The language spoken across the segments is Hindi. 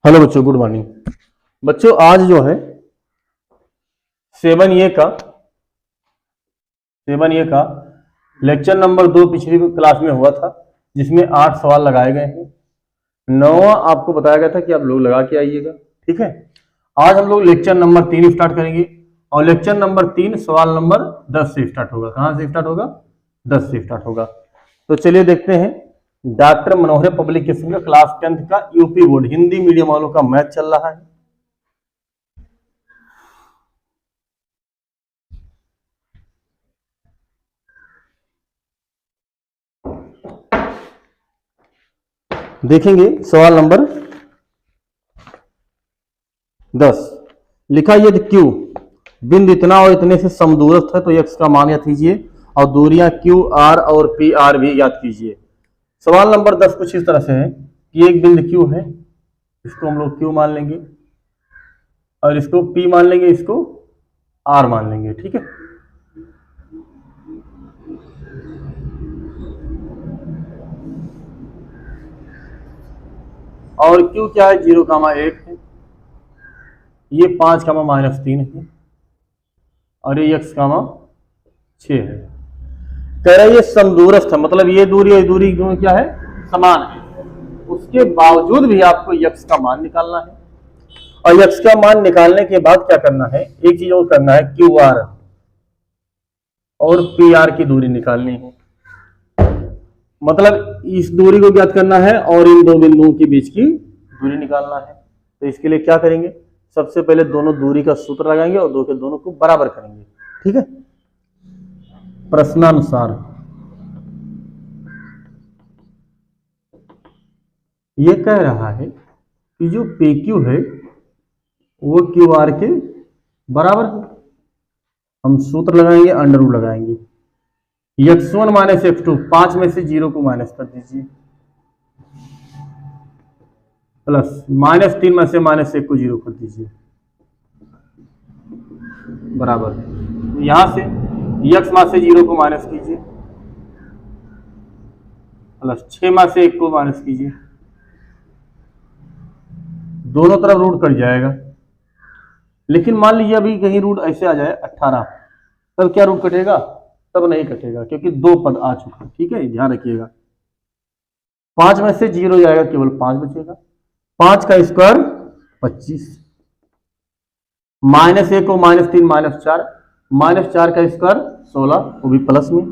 हेलो बच्चों, गुड मॉर्निंग। बच्चों आज जो है 7A का लेक्चर नंबर 2 पिछली क्लास में हुआ था, जिसमें 8 सवाल लगाए गए हैं। 9वां आपको बताया गया था कि आप लोग लगा के आइएगा। ठीक है, आज हम लोग लेक्चर नंबर 3 स्टार्ट करेंगे और लेक्चर नंबर 3 सवाल नंबर 10 से स्टार्ट होगा। कहां से स्टार्ट होगा? 10 से स्टार्ट होगा। तो चलिए देखते हैं। डॉक्टर मनोहर पब्लिकेशन का क्लास 10th का यूपी बोर्ड हिंदी मीडियम वालों का मैथ चल रहा है। देखेंगे सवाल नंबर 10। लिखा यदि Q बिंदु इतना और इतने से समदूरस्थ है तो x का मान ज्ञात कीजिए और दूरियां QR और PR भी ज्ञात कीजिए। सवाल नंबर 10 कुछ इस तरह से है कि एक बिंदु Q है, इसको हम लोग Q मान लेंगे और इसको P मान लेंगे, इसको R मान लेंगे। ठीक है, और Q क्या है? 0,1 है, ये 5,-3 है और ये x, 6 है। कह रहा है ये समदूरस्थ है, मतलब ये दूरी और दूरी दोनों क्या है? समान है। उसके बावजूद भी आपको x का मान निकालना है और x का मान निकालने के बाद क्या करना है? एक चीज और करना है, QR और PR की दूरी निकालनी है। मतलब इस दूरी को ज्ञात करना है और इन दो बिंदुओं के बीच की दूरी निकालना है। तो इसके लिए क्या करेंगे? सबसे पहले दोनों दूरी का सूत्र लगाएंगे और दो के दोनों को बराबर करेंगे। ठीक है, प्रश्नानुसार ये कह रहा है कि जो PQ है वो QR के बराबर है। हम सूत्र लगाएंगे, अंडर रूट लगाएंगे। x1 माइनस x2, 5 में से 0 को माइनस कर दीजिए, प्लस -3 में से -1 को 0 कर दीजिए, बराबर। यहां से x में से 0 को माइनस कीजिए, प्लस 6 में से 1 को माइनस कीजिए, दोनों तरफ रूट कट जाएगा। लेकिन मान लीजिए अभी कहीं रूट ऐसे आ जाए 18, तब क्या रूट कटेगा? तब नहीं कटेगा, क्योंकि दो पद आ चुका। ठीक है, ध्यान रखिएगा। 5 में से 0 जाएगा, केवल 5 बचेगा। 5 का स्क्वायर 25, -1 को -3 -4, -4 का स्क्वायर 16, वो भी प्लस में।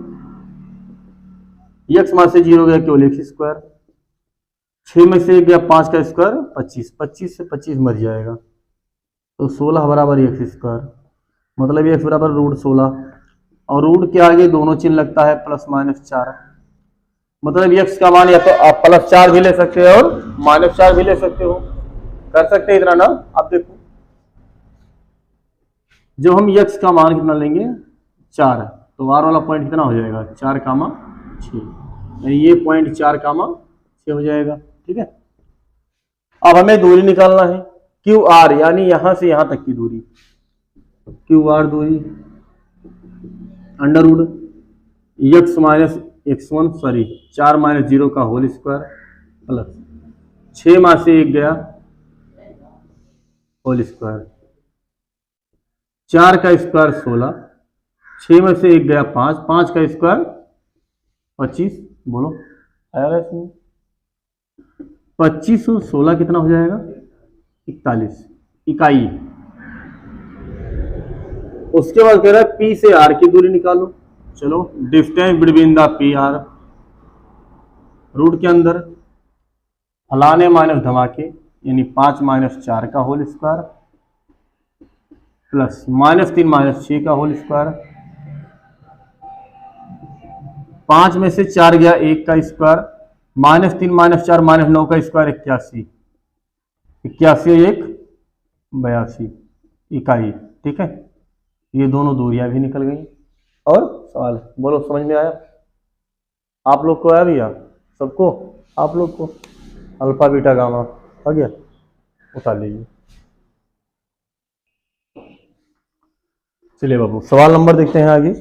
x में से 0 गया, केवल x स्क्वायर। 6 में से 1 गया, 5 का स्क्वायर 25, 25 से 25 मर जाएगा, तो 16 बराबर x स्क्वायर। मतलब x बराबर √16 और रूट के आगे दोनों चिन्ह लगता है +-4। मतलब x का मान या तो आप +4 भी ले सकते हो और -4 भी ले सकते हो। कर सकते हैं इतना ना? आप देखो, जब हम x का मान कितना लेंगे? 4, तो r वाला पॉइंट कितना हो जाएगा? 4,6, यानी ये पॉइंट 4,6 हो जाएगा। ठीक है, अब हमें दूरी निकालना है QR, यानी यहां से यहां तक की दूरी। QR दूरी under root x minus x1 sorry 4 minus 0 का होल स्क्वायर, प्लस 6 में से 1 गया, होल स्क्वायर। 4 का स्क्वायर 16, 6 में से 1 गया 5, 5 का स्क्वायर 25। बोलो आया इसमें? 25 और 16 कितना हो जाएगा? 41 इकाई। उसके बाद कह रहा है P से R की दूरी निकालो। चलो, distance between the PR, root के अंदर फलाने माइनस धमाके, यानी 5 - 4 का होल स्क्वायर, प्लस -3 - 6 का होल स्क्वायर। 5 में से 4 गया, 1 का स्क्वायर, -3 - 4 -9 का स्क्वायर 81, 81 1 82 इकाई। ठीक है, ये दोनों दूरियां भी निकल गई। और सवाल बोलो, समझ में आया? आप लोग को आया भैया? सबको? आप लोग को अल्फा बीटा गामा आ गया? उठा लीजिए। चलिए बाबू, सवाल नंबर देखते हैं आगे।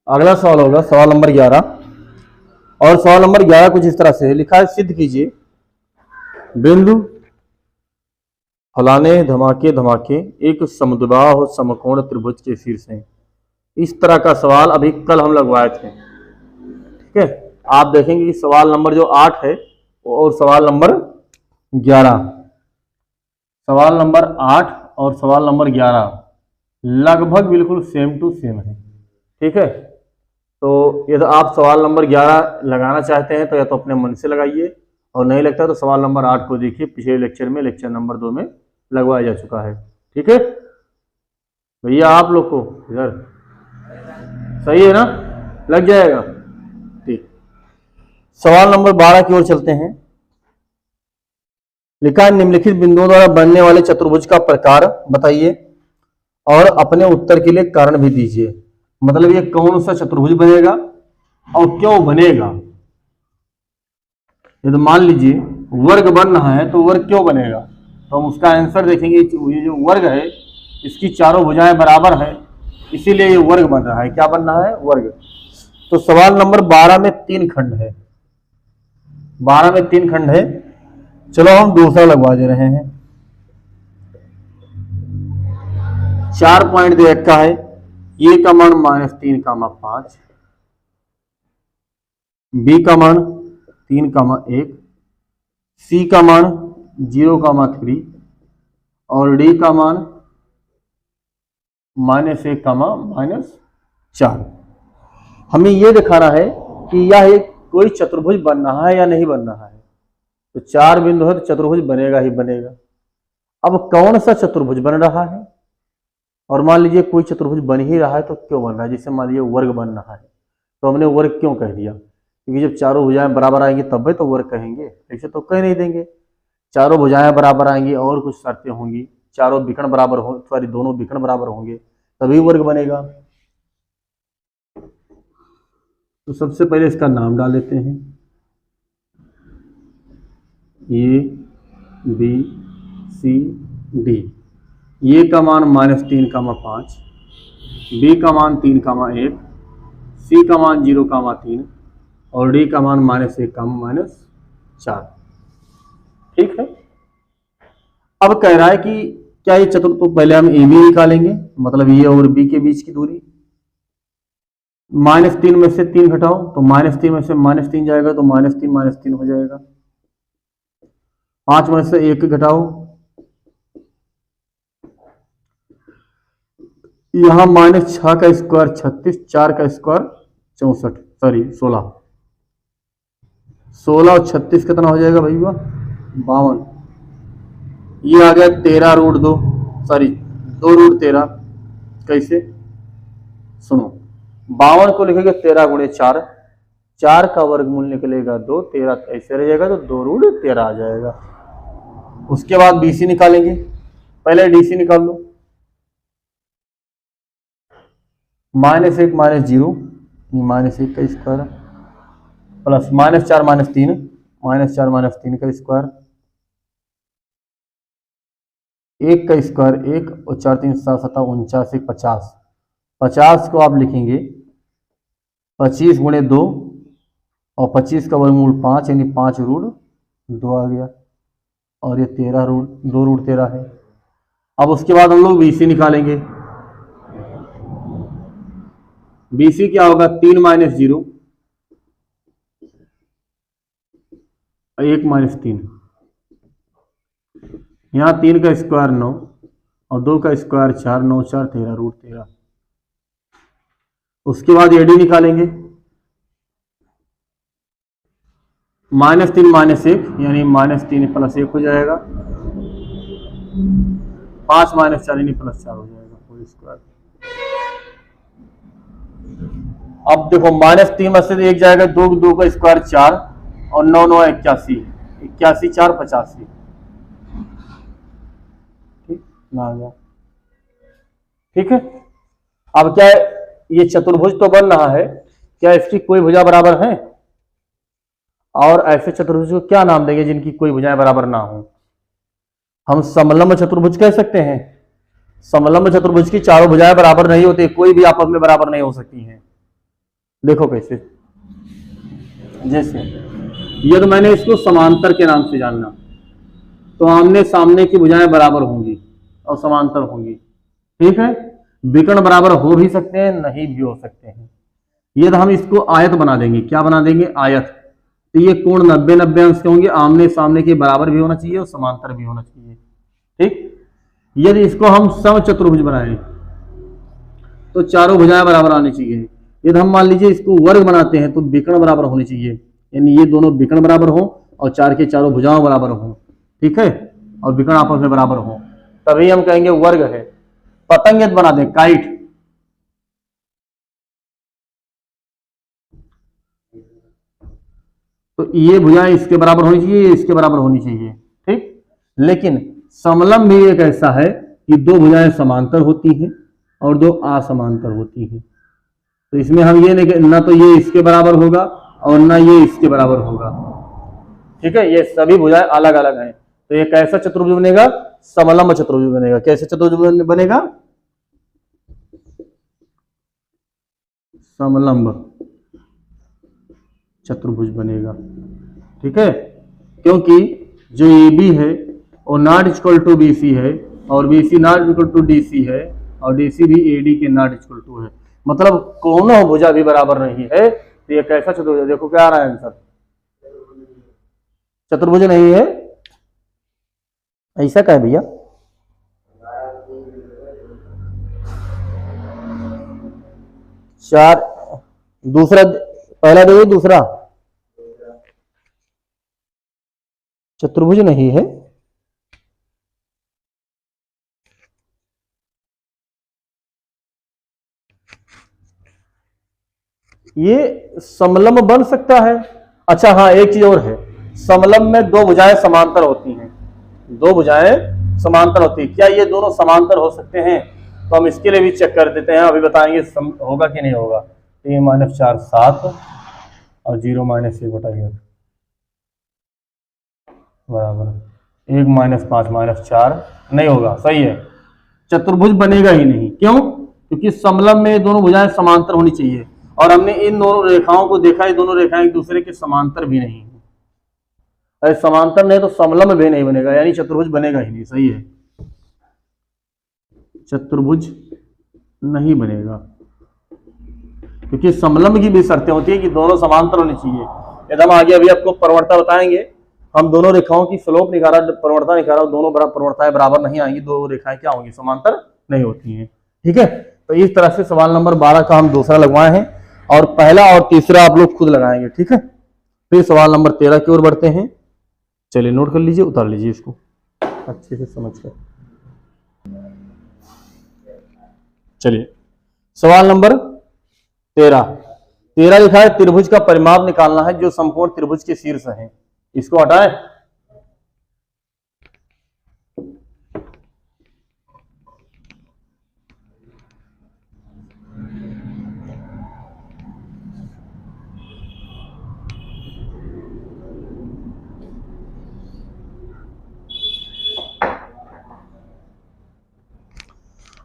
अगला सवाल होगा सवाल नंबर 11, और सवाल नंबर 11 कुछ इस तरह से है। लिखा है सिद्ध कीजिए बिंदु फलाने धमाके धमाके एक समद्विबाहु समकोण त्रिभुज के शीर्ष हैं। इस तरह का सवाल अभी कल हम लगवाए थे। ठीक है, आप देखेंगे कि सवाल नंबर जो 8 है और सवाल नंबर 11, सवाल नंबर 8 और सवाल नंबर 11 लगभग बिल्कुल सेम टू सेम है। ठीक है, तो यदि आप सवाल नंबर 11 लगाना चाहते हैं तो या तो अपने मन से लगाइए, और नहीं लगता तो सवाल नंबर 8 को देखिए, पिछले लेक्चर में लेक्चर नंबर 2 में लगवाया जा चुका है। ठीक है भैया, आप लोग को इधर सही है ना, लग जाएगा। ठीक, सवाल नंबर 12 की ओर चलते हैं। लिखा है निम्नलिखित बिंदुओं द्वारा बनने वाले चतुर्भुज का प्रकार बताइए और अपने उत्तर के लिए कारण भी दीजिए। मतलब ये कौन सा चतुर्भुज बनेगा और क्यों बनेगा। यदि मान लीजिए वर्ग बन रहा है तो वर्ग क्यों बनेगा, तो हम उसका आंसर देखेंगे। ये जो वर्ग है इसकी चारों भुजाएं बराबर है, इसीलिए ये वर्ग बन रहा है। क्या बन रहा है, वर्ग। तो सवाल नंबर 12 में 3 खंड है, 12 में 3 खंड है। चलो हम दूसरा लगवा दे रहे हैं। 4 पॉइंट दे रखा है, ए का मान -3,5, बी का मान 3,1, सी का मान 0,3 और डी का मान -1,-4। हमें यह दिखाना है कि यह एक कोई चतुर्भुज बन रहा है या नहीं बन रहा है। तो 4 बिंदु है तो चतुर्भुज बनेगा ही बनेगा। अब कौन सा चतुर्भुज बन रहा है, और मान लीजिए कोई चतुर्भुज बन ही रहा है तो क्यों बन रहा है। जैसे मान लीजिए वर्ग बन रहा है तो हमने वर्ग क्यों कह दिया, क्योंकि जब चारों भुजाएं बराबर आएंगी तब भी तो वर्ग कहेंगे, ऐसे तो कह नहीं देंगे। चारों भुजाएं बराबर आएंगी और कुछ शर्तें होंगी, चारों विकर्ण बराबर हो, सॉरी दोनों विकर्ण बराबर होंगे तभी वर्ग बनेगा। तो सबसे पहले इसका नाम डाल देते हैं, ए बी सी डी। ए का मान -3,5, बी का मान 3,1, सी का मान 0,3 और डी का मान -1,-4। ठीक है, अब कह रहा है कि क्या ये चतुर्भुज, तो पहले हम ए बी निकालेंगे, मतलब ए और बी के बीच की दूरी। -3 में से 3 घटाओ तो -3 में से -3 जाएगा तो -3 हो जाएगा। 5 में से 1 घटाओ, यहां -6 का स्क्वायर 36, 4 का स्क्वायर 64, सॉरी 16, 16 और 36 कितना हो जाएगा भैया, 52। ये आ गया 13√2, सॉरी 2√13। कैसे, सुनो, 52 को लिखेंगे 13 गुणे 4, 4 का वर्गमूल निकलेगा 2, 13 ऐसे रह जाएगा तो 2√13 आ जाएगा। उसके बाद बीसी निकालेंगे, पहले डीसी निकाल लो। -1 -0 -1 का स्क्वायर प्लस -4 -3 -4 का स्क्वायर, 1 का स्क्वायर 1 और 4 3 7 7 49 1 50। 50 को आप लिखेंगे 25 गुणे 2 और 25 का वर्गमूल 5 यानी 5√2 आ गया, और ये 2√13 है। अब उसके बाद हम लोग बीसी निकालेंगे। बीसी क्या होगा, 3 - 0 1 - 3, यहाँ 3 का स्क्वायर 9 और 2 का स्क्वायर 4, 9 4 13√13। उसके बाद एडी निकालेंगे, -3 - 1 यानी -3 + 1 हो जाएगा, 5 - 4 यानी +4 हो जाएगा पूरी स्क्वायर। अब देखो -3 में से 1 जाएगा, 2 का स्क्वायर 4 और 9 9 81, 81 4 85। ठीक ना आ गया। ठीक है, अब क्या है, ये चतुर्भुज तो बन रहा है, क्या इसकी कोई भुजा बराबर है, और ऐसे चतुर्भुज को क्या नाम देंगे जिनकी कोई भुजाएं बराबर ना हो। हम समलंब चतुर्भुज कह सकते हैं। समलंब चतुर्भुज की चारों भुजाएं बराबर नहीं होती, कोई भी आपस में बराबर नहीं हो सकती हैं। देखो कैसे, जैसे ये तो मैंने इसको समांतर के नाम से जानना, तो आमने सामने की भुजाएं बराबर होंगी और समांतर होंगी। ठीक है, विकर्ण बराबर हो भी सकते हैं, नहीं भी हो सकते हैं। ये तो हम इसको आयत बना देंगे। क्या बना देंगे? आयत। तो ये कोण 90-90 अंश के होंगे, आमने सामने के बराबर भी होना चाहिए और समांतर भी होना चाहिए। ठीक, यदि इसको हम समचतुर्भुज बनाएं तो चारों भुजाएं बराबर आनी चाहिए। यदि हम मान लीजिए इसको वर्ग बनाते हैं तो विकर्ण बराबर होनी चाहिए, यानी ये दोनों विकर्ण बराबर हो और चार के चारों भुजाएं बराबर हो। ठीक है, और विकर्ण आपस में बराबर हो, तभी हम कहेंगे वर्ग है। पतंग यदि बना दें, काइट, तो ये भुजाएं इसके बराबर होनी चाहिए, ये इसके बराबर होनी चाहिए। ठीक, लेकिन समलंब भी एक ऐसा है कि दो भुजाएं समांतर होती हैं और दो असमांतर होती हैं। तो इसमें हम ये नहीं, ना तो ये इसके बराबर होगा और ना ये इसके बराबर होगा। ठीक है, ये सभी भुजाएं अलग अलग हैं। तो ये कैसा चतुर्भुज बनेगा? समलंब चतुर्भुज बनेगा। कैसे चतुर्भुज बनेगा? समलंब चतुर्भुज बनेगा। ठीक है, क्योंकि जो AB है वो नॉट इक्वल टू BC है और BC not equal to DC है और DC भी AD के नॉट इक्वल टू है। मतलब कोनों भुजा भी बराबर नहीं है। तो ये कैसा चतुर्भुज? देखो क्या आ रहा है आंसर, चतुर्भुज नहीं है। ऐसा क्या है भैया? चार, दूसरा, पहला देखिए, दूसरा चतुर्भुज नहीं है। ये समलंब बन सकता है। अच्छा हाँ, एक चीज और है, समलंब में दो भुजाएं समांतर होती हैं। दो भुजाएं समांतर होती है, क्या ये दोनों समांतर हो सकते हैं? तो हम इसके लिए भी चेक कर देते हैं, अभी बताएंगे होगा कि नहीं होगा। a - 4 7 और 0 - 1/1 बराबर 1 - 5 - 4 नहीं होगा। सही है, चतुर्भुज बनेगा ही नहीं। क्यों? क्योंकि समलंब में दोनों भुजाएं समांतर होनी चाहिए और हमने इन दोनों रेखाओं को देखा, ये दोनों रेखाएं एक दूसरे के समांतर भी नहीं है। अरे समांतर नहीं तो समलंब भी नहीं बनेगा, यानी चतुर्भुज बनेगा ही नहीं। सही है, चतुर्भुज नहीं बनेगा क्योंकि समलंब की भी शर्तें होती है कि दोनों समांतर होनी चाहिए। यदि हम आगे अभी आपको प्रवणता बताएंगे, हम दोनों रेखाओं की स्लोप निकाला, प्रवणता निकाला, दोनों प्रवणताएं बराबर नहीं आएंगी, दो रेखाएं क्या होंगी? समांतर नहीं होती हैं। ठीक है, तो इस तरह से सवाल नंबर 12 का हम दूसरा लगवाए हैं और पहला और तीसरा आप लोग खुद लगाएंगे। ठीक है, फिर सवाल नंबर 13 की ओर बढ़ते हैं। चलिए नोट कर लीजिए, उतार लीजिए इसको अच्छे से समझ कर। चलिए सवाल नंबर 13 लिखा है, त्रिभुज का परिमाप निकालना है जो संपूर्ण त्रिभुज के शीर्ष है। इसको हटाएं।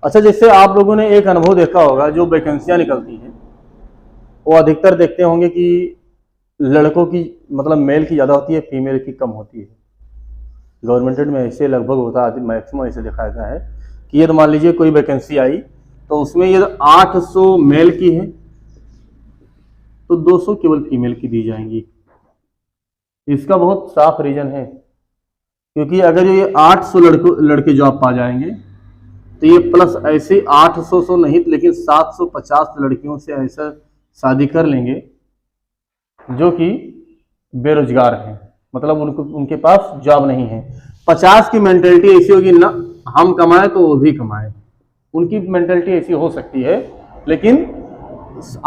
अच्छा, जैसे आप लोगों ने एक अनुभव देखा होगा, जो वैकेंसियां निकलती हैं वो अधिकतर देखते होंगे कि लड़कों की मतलब मेल की ज़्यादा होती है, फीमेल की कम होती है। गवर्नमेंट में ऐसे लगभग होता है, मैक्सिमम ऐसे देखा जाता है कि ये तो मान लीजिए कोई वैकेंसी आई तो उसमें ये 800 मेल की है तो 200 केवल फीमेल की दी जाएंगी। इसका बहुत साफ रीजन है, क्योंकि अगर ये 800 लड़के जॉब पा जाएंगे तो ये प्लस ऐसे 800 नहीं लेकिन 750 लड़कियों से ऐसा शादी कर लेंगे जो कि बेरोजगार हैं, मतलब उनके पास जॉब नहीं है। 50 की मेंटेलिटी ऐसी होगी ना, हम कमाएं तो वो भी कमाएं, उनकी मेंटेलिटी ऐसी हो सकती है। लेकिन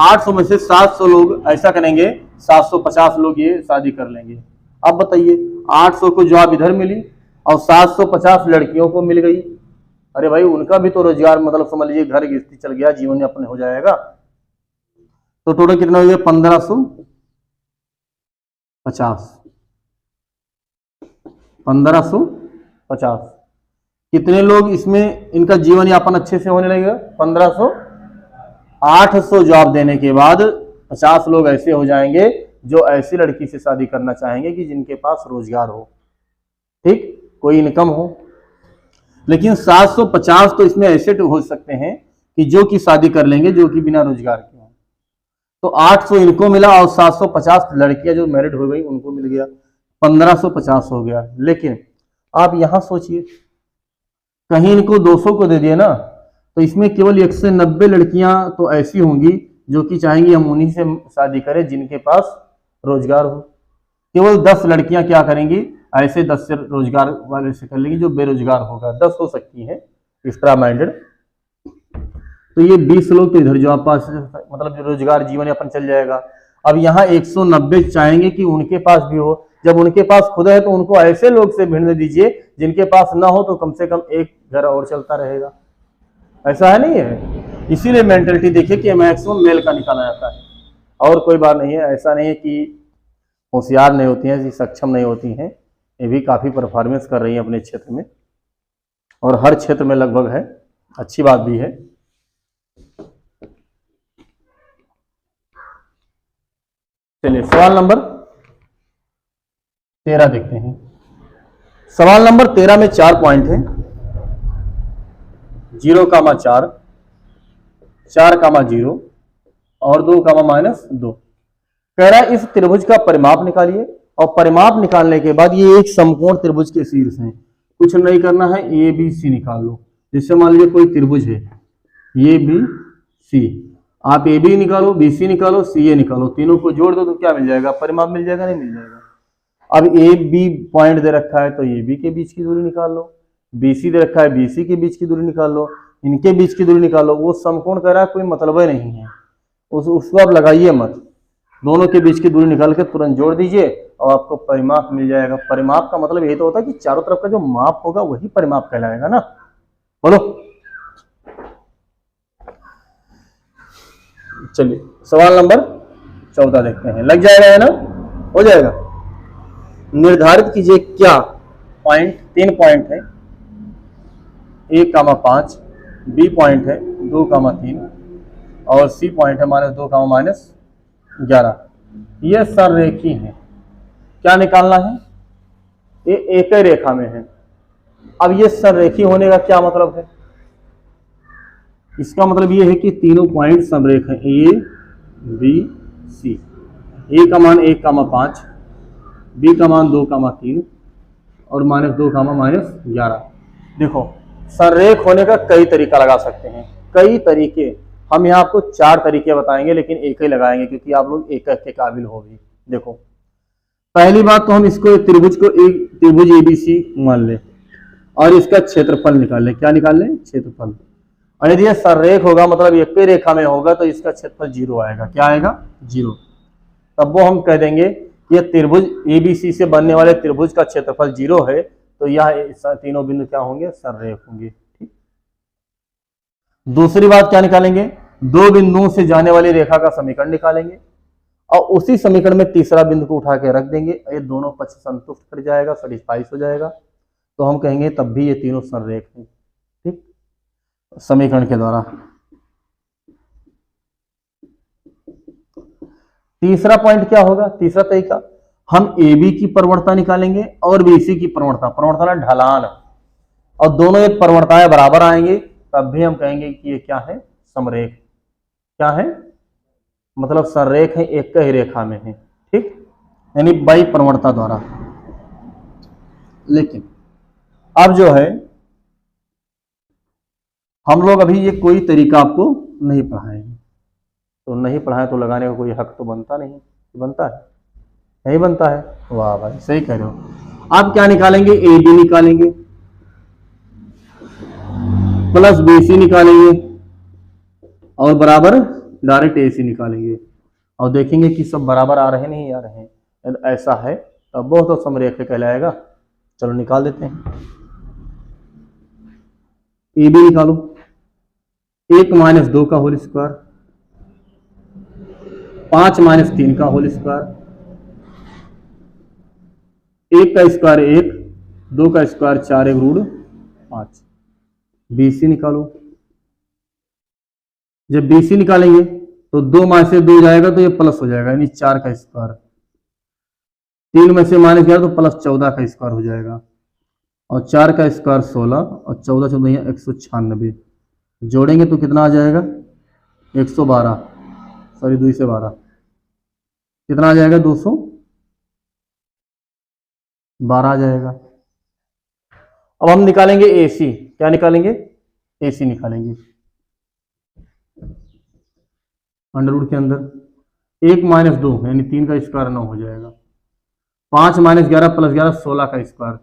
800 में से 700 लोग ऐसा करेंगे, 750 लोग ये शादी कर लेंगे। अब बताइए, 800 को जॉब इधर मिली और 750 लड़कियों को मिल गई। अरे भाई, उनका भी तो रोजगार, मतलब समझ लीजिए घर गृहस्थी चल गया, जीवन यापन हो जाएगा। तो टोटल कितना हो गया? 1550। कितने लोग इसमें इनका जीवन यापन अच्छे से होने लगेगा? 1500। 800 जॉब देने के बाद 50 लोग ऐसे हो जाएंगे जो ऐसी लड़की से शादी करना चाहेंगे कि जिनके पास रोजगार हो। ठीक, कोई इनकम हो। लेकिन 750 तो इसमें ऐसे हो सकते हैं कि जो कि शादी कर लेंगे, जो कि बिना रोजगार के हों। तो 800 इनको मिला और 750 लड़कियां जो मैरिड हो गई उनको मिल गया, 1550 हो गया। लेकिन आप यहां सोचिए, कहीं इनको 200 को दे दिए ना, तो इसमें केवल 190 लड़कियां तो ऐसी होंगी जो कि चाहेंगी हम उन्हीं से शादी करें जिनके पास रोजगार हो। केवल 10 लड़कियां क्या करेंगी, ऐसे 10 से रोजगार वाले से कर लेंगी जो बेरोजगार होगा। 10 हो सकती है एक्स्ट्रा माइंडेड। तो ये 20 लोग तो इधर जो आप पास मतलब जो रोजगार जीवन यापन चल जाएगा। अब यहाँ 190 चाहेंगे कि उनके पास भी हो। जब उनके पास खुद है तो उनको ऐसे लोग से भिड़ने दीजिए जिनके पास ना हो, तो कम से कम एक घर और चलता रहेगा। ऐसा है नहीं है? इसीलिए मेंटलिटी देखिए कि मैक्सिमम मेल का निकाला जाता है, और कोई बात नहीं है। ऐसा नहीं है कि होशियार नहीं होती हैं, सक्षम नहीं होती हैं, ये भी काफ़ी परफॉर्मेंस कर रही हैं अपने क्षेत्र में, और हर क्षेत्र में लगभग है, अच्छी बात भी है। चलिए सवाल नंबर 13 देखते हैं। सवाल नंबर 13 में 4 पॉइंट है, 0,4, 4,0 और 2,-2। कह रहा है इस त्रिभुज का परिमाप निकालिए, और परिमाप निकालने के बाद ये एक समकोण त्रिभुज के शीर्ष हैं। कुछ नहीं करना है, ए बी सी निकाल लो। जैसे मान लीजिए कोई त्रिभुज है ए बी सी, आप ए बी निकालो, बी सी निकालो, सी ए निकालो, तीनों को जोड़ दो तो क्या मिल जाएगा, परिमाप मिल जाएगा, नहीं मिल जाएगा। अब ए बी पॉइंट दे रखा है तो ए बी के बीच की दूरी निकाल लो, बी सी दे रखा है बी सी के बीच की दूरी निकाल लो, इनके बीच की दूरी निकालो। वो समकोण कह रहा है, कोई मतलब ही नहीं है, उसको आप लगाइए मत, दोनों के बीच की दूरी निकाल के तुरंत जोड़ दीजिए और आपको परिमाप मिल जाएगा। परिमाप का मतलब यही तो होता है कि चारों तरफ का जो माप होगा वही परिमाप कहलाएगा ना। बोलो, चलिए सवाल नंबर 14 देखते हैं। लग जाएगा है ना, हो जाएगा। निर्धारित कीजिए क्या पॉइंट, 3 पॉइंट है, 1,5, बी पॉइंट है 2,3 और सी पॉइंट है -2,-11। ये सररेखी है। क्या निकालना है, ये एक ही रेखा में है। अब ये सररेखी होने का क्या मतलब है, इसका मतलब ये है कि तीनों पॉइंट समरेख है, ए बी सी। ए का मान 1,5, बी का मान 2,3 और -2,-11। देखो सररेख होने का कई तरीका लगा सकते हैं, कई तरीके। हम यहाँ आपको 4 तरीके बताएंगे, लेकिन एक ही लगाएंगे क्योंकि आप लोग एक के काबिल हो भी। देखो पहली बात तो हम इसको त्रिभुज को एक त्रिभुज एबीसी मान ले और इसका क्षेत्रफल निकाल ले। क्या निकाल ले, क्षेत्रफल। और यदि यह सररेख होगा मतलब एक ही रेखा में होगा तो इसका क्षेत्रफल 0 आएगा। क्या आएगा, 0। तब वो हम कह देंगे कि यह त्रिभुज एबीसी से बनने वाले त्रिभुज का क्षेत्रफल 0 है, तो यह तीनों बिंदु क्या होंगे, सररेख होंगे। ठीक। दूसरी बात क्या निकालेंगे, 2 बिंदुओं से जाने वाली रेखा का समीकरण निकालेंगे और उसी समीकरण में तीसरा बिंदु को उठा के रख देंगे। ये दोनों पक्ष संतुष्ट कर जाएगा, सेटिस्फाइज हो जाएगा, तो हम कहेंगे तब भी ये तीनों सररेख हैं। ठीक, समीकरण के द्वारा। तीसरा पॉइंट क्या होगा, तीसरा तरीका, हम ए बी की प्रवणता निकालेंगे और बी सी की प्रवणता, प्रवणता ढलान, और दोनों ये प्रवणताएं बराबर आएंगे, तब भी हम कहेंगे कि ये क्या है, समरेख। क्या है, मतलब सररेख है, एक ही रेखा में है। ठीक, यानी बाई प्रवणता द्वारा। लेकिन अब जो है हम लोग अभी ये कोई तरीका आपको नहीं पढ़ाएंगे, तो नहीं पढ़ाए तो लगाने का कोई हक तो बनता नहीं, बनता है, नहीं बनता है। वाह भाई, सही कह रहे हो। आप क्या निकालेंगे, ए बी निकालेंगे प्लस बी सी निकालेंगे और बराबर डायरेक्ट ए सी निकालेंगे और देखेंगे कि सब बराबर आ रहे नहीं आ रहे हैं। यदि ऐसा है तब वो तो समरेख कहलाएगा। चलो निकाल देते हैं। ए बी निकालो, 1 - 2 का होल स्क्वायर, 5 - 3 का होल स्क्वायर, 1 का स्क्वायर 1, 2 का स्क्वायर 4, 1 रूट 5। BC निकालो। जब BC निकालेंगे तो 2 में से 2 जाएगा तो ये प्लस हो जाएगा, यानी 4 का स्क्वायर। 3 में से माइनस गया तो प्लस 14 का स्क्वायर हो जाएगा। और 4 का स्क्वायर 16 और 14 14 196 जोड़ेंगे तो कितना आ जाएगा 112, सॉरी 2 से 12 कितना आ जाएगा 212 आ जाएगा। अब हम निकालेंगे AC, क्या निकालेंगे AC निकालेंगे अंडर रूट के अंदर 1 माइनस 2 यानी 3 का स्क्वायर 9 हो जाएगा, 5 माइनस 11 प्लस 11 16 का स्क्वायर।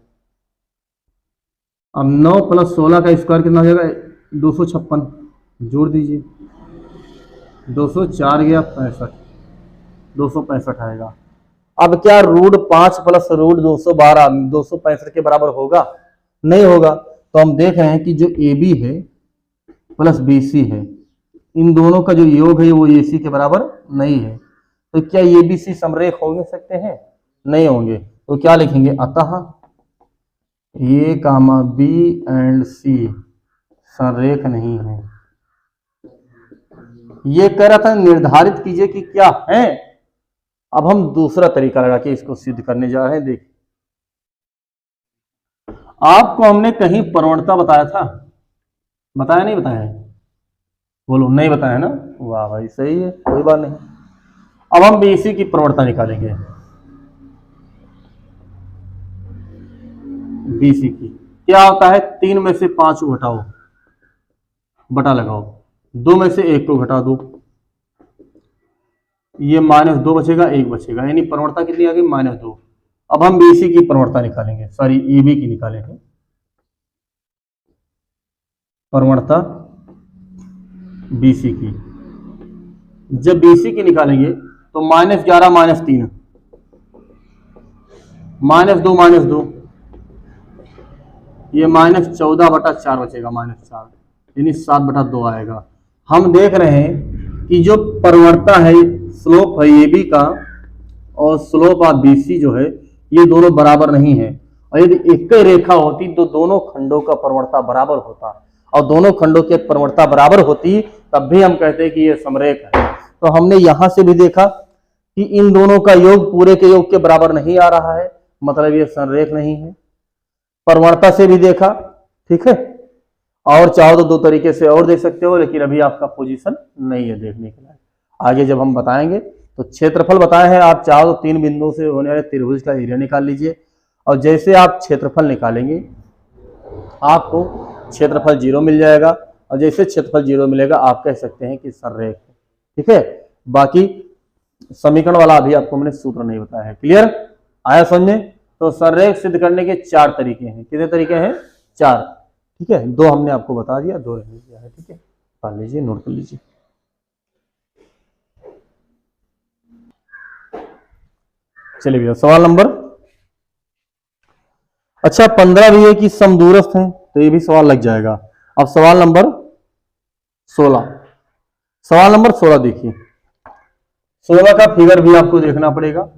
अब 9 प्लस 16 का स्क्वायर कितना हो जाएगा 256, जोड़ दीजिए 204 गया 65, 265 आएगा। अब क्या रूट 5 प्लस रूट 212 265 के बराबर होगा, नहीं होगा। तो हम देख रहे हैं कि जो AB है प्लस BC है, इन दोनों का जो योग है वो AC के बराबर नहीं है। तो क्या ABC समरेख हो सकते हैं, नहीं होंगे। तो क्या लिखेंगे, अतः A, B एंड C समरेख नहीं है। ये कह रहा था निर्धारित कीजिए कि क्या है। अब हम दूसरा तरीका लगा के इसको सिद्ध करने जा रहे हैं। देखिए आपको हमने कहीं प्रवणता बताया था, बताया नहीं बताया है, बोलो नहीं बताया ना, वाह भाई सही है, कोई बात नहीं। अब हम BC की प्रवणता निकालेंगे, BC की क्या होता है 3 में से 5 को घटाओ, बटा लगाओ, 2 में से 1 को घटा दो, ये -2 बचेगा 1 बचेगा, यानी प्रवणता कितनी आ गई -2। अब हम BC की प्रवणता निकालेंगे, सॉरी AB की निकालेंगे प्रवणता BC की। जब BC की निकालेंगे तो -11 -3 -2 ये -14/4 बचेगा, -4 यानी 7/2 आएगा। हम देख रहे हैं कि जो प्रवणता है स्लोप है AB का और स्लोप ऑफ BC जो है ये दोनों बराबर नहीं है। और यदि एक ही रेखा होती तो दोनों खंडों का प्रवणता बराबर होता, और दोनों खंडों की प्रवणता बराबर होती तब भी हम कहते हैं कि ये समरेख है। तो हमने यहां से भी देखा कि इन दोनों का योग पूरे के योग के बराबर नहीं आ रहा है, मतलब ये समरेख नहीं है। प्रवणता से भी देखा, ठीक है, और चाहो तो 2 तरीके से और देख सकते हो, लेकिन अभी आपका पोजीशन नहीं है देखने के लिए। आगे जब हम बताएंगे तो क्षेत्रफल बताए हैं, आप चाहो तो 3 बिंदुओं से होने वाले त्रिभुज का एरिया निकाल लीजिए, और जैसे आप क्षेत्रफल निकालेंगे आपको क्षेत्रफल 0 मिल जाएगा, और जैसे क्षेत्रफल 0 मिलेगा आप कह सकते हैं कि समरेख है, ठीक है। बाकी समीकरण वाला अभी आपको मैंने सूत्र नहीं बताया है, क्लियर आया समझे। तो समरेख सिद्ध करने के 4 तरीके हैं, कितने तरीके हैं 4, ठीक है। 2 हमने आपको बता दिया, 2 रहने दिया है, ठीक है, पढ़ लीजिए नोट कर लीजिए। चलिए भैया सवाल नंबर, अच्छा 15 भी है कि समदूरस्थ हैं, तो ये भी सवाल लग जाएगा। अब सवाल नंबर 16, सवाल नंबर 16 देखिए, 16 का फिगर भी आपको देखना पड़ेगा।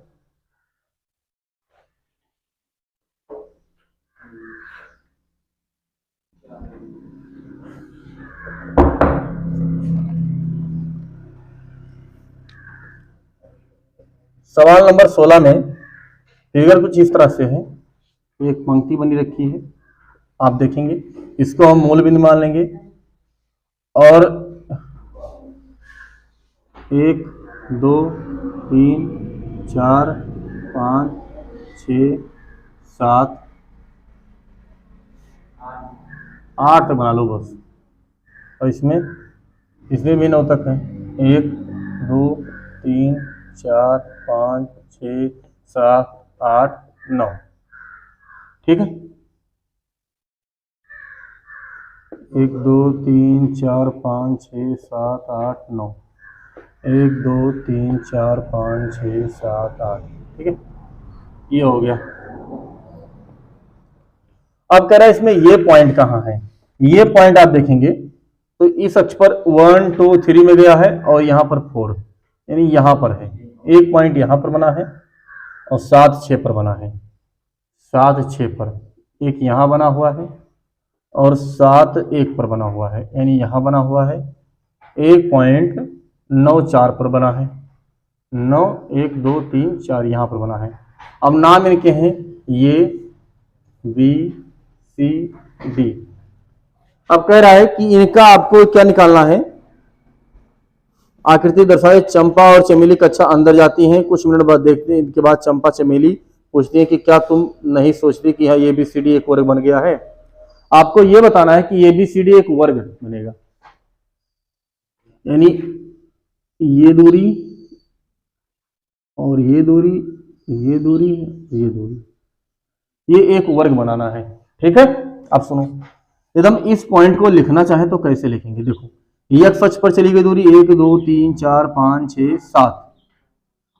सवाल नंबर 16 में फिगर कुछ इस तरह से है, एक पंक्ति बनी रखी है, आप देखेंगे इसको हम मूल बिंदु मान लेंगे, और 1 2 3 4 5 6 7 8 तक बना लो बस, और इसमें भी 9 तक है, 1 2 3 4 5 6 7 8 9, ठीक है। 1 2 3 4 5 6 7 8 9, 1 2 3 4 5 6 7 8, ठीक है, ये हो गया। अब कह रहा है इसमें ये पॉइंट कहाँ है, ये पॉइंट आप देखेंगे तो इस अक्ष पर 1 2 3 में गया है, और यहाँ पर 4 यानी यहाँ पर है, एक पॉइंट यहाँ पर बना है और 7 6 पर बना है, 7 6 पर एक यहाँ बना हुआ है, और 7 1 पर बना हुआ है, यानी यहाँ बना हुआ है, एक पॉइंट 9 4 पर बना है, 9 1 2 3 4 यहाँ पर बना है। अब नाम इनके हैं ये B सी डी। अब कह रहा है कि इनका आपको क्या निकालना है, आकृति दर्शाए। चंपा और चमेली कक्षा अंदर जाती हैं, कुछ मिनट बाद देखते हैं, इनके बाद चंपा चमेली पूछती हैं कि क्या तुम नहीं सोचती कि हाँ ABCD एक वर्ग बन गया है। आपको यह बताना है कि ABCD एक वर्ग बनेगा, यानी ये दूरी और ये दूरी, ये दूरी, ये दूरी, ये एक वर्ग बनाना है। ठीक है, अब सुनो, यदि हम इस पॉइंट को लिखना चाहें तो कैसे लिखेंगे। देखो, ये एक्स अक्ष पर चली गई दूरी 1 2 3 4 5 6 7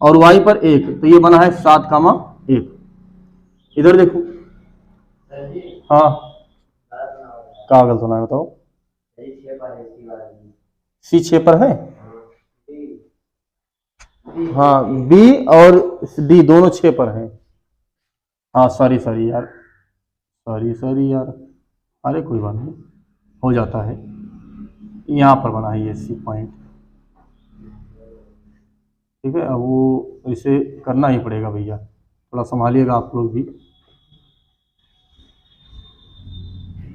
और y पर 1, तो ये बना है 7,1। इधर देखो, हाँ क्या गलत होना है बताओ, C 6 पर है, हाँ B और D दोनों 6 पर हैं। हाँ सॉरी यार, सॉरी यार, अरे कोई बात नहीं, हो जाता है। यहाँ पर बना है ये C पॉइंट, ठीक है। अब वो इसे करना ही पड़ेगा भैया, थोड़ा संभालिएगा आप लोग भी,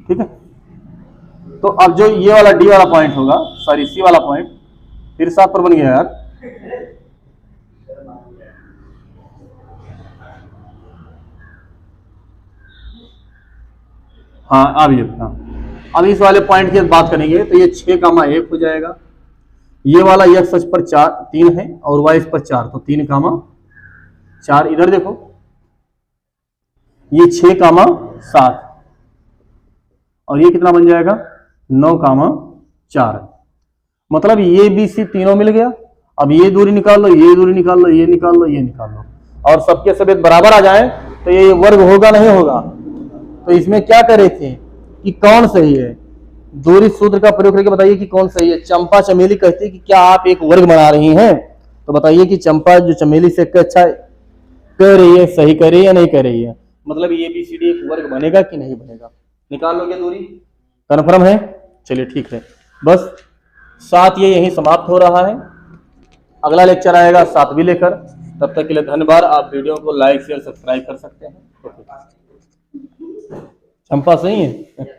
ठीक है। तो अब जो ये वाला D वाला पॉइंट होगा, सॉरी C वाला पॉइंट, फिर 7 पर बन गया यार। हाँ अब ये, हाँ अब इस वाले पॉइंट की बात करेंगे तो ये 6,1 हो जाएगा। ये वाला x अक्ष पर 3 है और y अक्ष पर 4, तो 3,4। इधर देखो, ये 6,7 और ये कितना बन जाएगा 9,4। मतलब ये BC तीनों मिल गया। अब ये दूरी निकाल लो, ये दूरी निकाल लो, ये निकाल लो, ये निकाल लो, और सबके सब बराबर आ जाए तो ये वर्ग होगा नहीं होगा। तो इसमें क्या करे थे कि कौन सही है, दूरी सूत्र का प्रयोग करके बताइए कि कौन सही है। चंपा चमेली कहती है कि क्या आप एक वर्ग बना रही हैं, तो बताइए कि चंपा जो चमेली से अच्छा कह रही है, सही कर रही है या नहीं कर रही है। मतलब ABCD एक वर्ग बनेगा कि नहीं बनेगा, निकाल लोगे दूरी, कन्फर्म है। चलिए ठीक है, बस 7 ये यहीं समाप्त हो रहा है। अगला लेक्चर आएगा 7वीं लेकर। तब तक के लिए धन्यवाद। आप वीडियो को लाइक शेयर सब्सक्राइब कर सकते हैं। चंपा सही है।